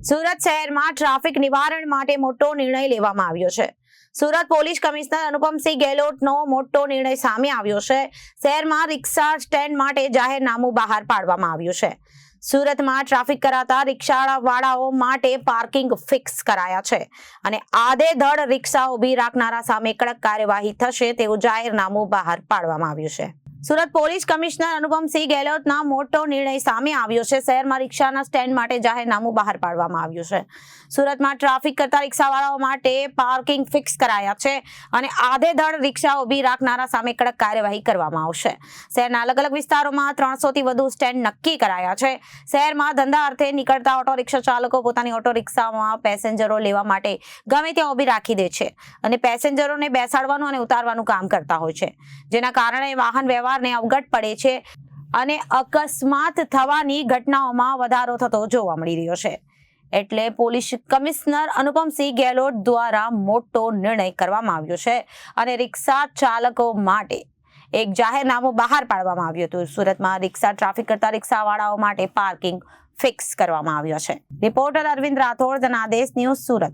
સુરત શહેરમાં ટ્રાફિક નિવારણ માટે મોટો નિર્ણય લેવામાં આવ્યો છે. સુરત પોલીસ કમિશનર અનુપમસિંહ ગેહલોતનો મોટો નિર્ણય સામે આવ્યો છે. શહેરમાં રિક્ષા સ્ટેન્ડ માટે જાહેરનામું બહાર પાડવામાં આવ્યું છે. સુરતમાં ટ્રાફિક કરાતા રિક્ષાવાળાઓ માટે પાર્કિંગ ફિક્સ કરાયા છે અને આડેધડ રિક્ષા ઊભી રાખનારા સામે કડક કાર્યવાહી થશે તેવું જાહેરનામું બહાર પાડવામાં આવ્યું છે. સુરત પોલીસ કમિશનર અનુપમસિંહ ગેહલોતના મોટો નિર્ણય સામે આવ્યો છે. શહેરમાં રિક્ષાના સ્ટેન્ડ માટે જાહેરનામું બહાર પાડવામાં આવ્યું છે. સુરતમાં ટ્રાફિક કરતા રિક્ષાવાળાઓ માટે પાર્કિંગ ફિક્સ કરાયા છે અને આડેધડ રિક્ષા ઊભી રાખનારા સામે કડક કાર્યવાહી કરવામાં આવશે. શહેરના અલગ અલગ વિસ્તારોમાં 300 થી વધુ સ્ટેન્ડ નક્કી કરાયા છે. શહેરમાં ધંધા અર્થે નીકળતા ઓટો રિક્ષા ચાલકો પોતાની ઓટો રિક્ષામાં પેસેન્જરો લેવા માટે ગમે ત્યાં ઊભી રાખી દે છે અને પેસેન્જરોને બેસાડવાનું અને ઉતારવાનું કામ કરતા હોય છે, જેના કારણે વાહન વ્યવહારને અવગત પડે છે અને અકસ્માત થવાની ઘટનાઓમાં વધારો થતો જોવા મળી રહ્યો છે. એટલે પોલીસ કમિશનર અનુપમસિંહ ગેહલોત દ્વારા મોટો નિર્ણય કરવામાં આવ્યો છે અને રિક્ષા ચાલકો માટે એક જાહેરનામું બહાર પાડવામાં આવ્યું હતું. સુરતમાં રિક્ષા ટ્રાફિક કરતા રિક્ષાવાળાઓ માટે પાર્કિંગ ફિક્સ કરવામાં આવ્યો છે. Reporter Arvind Rathod, Janadesh news, Surat.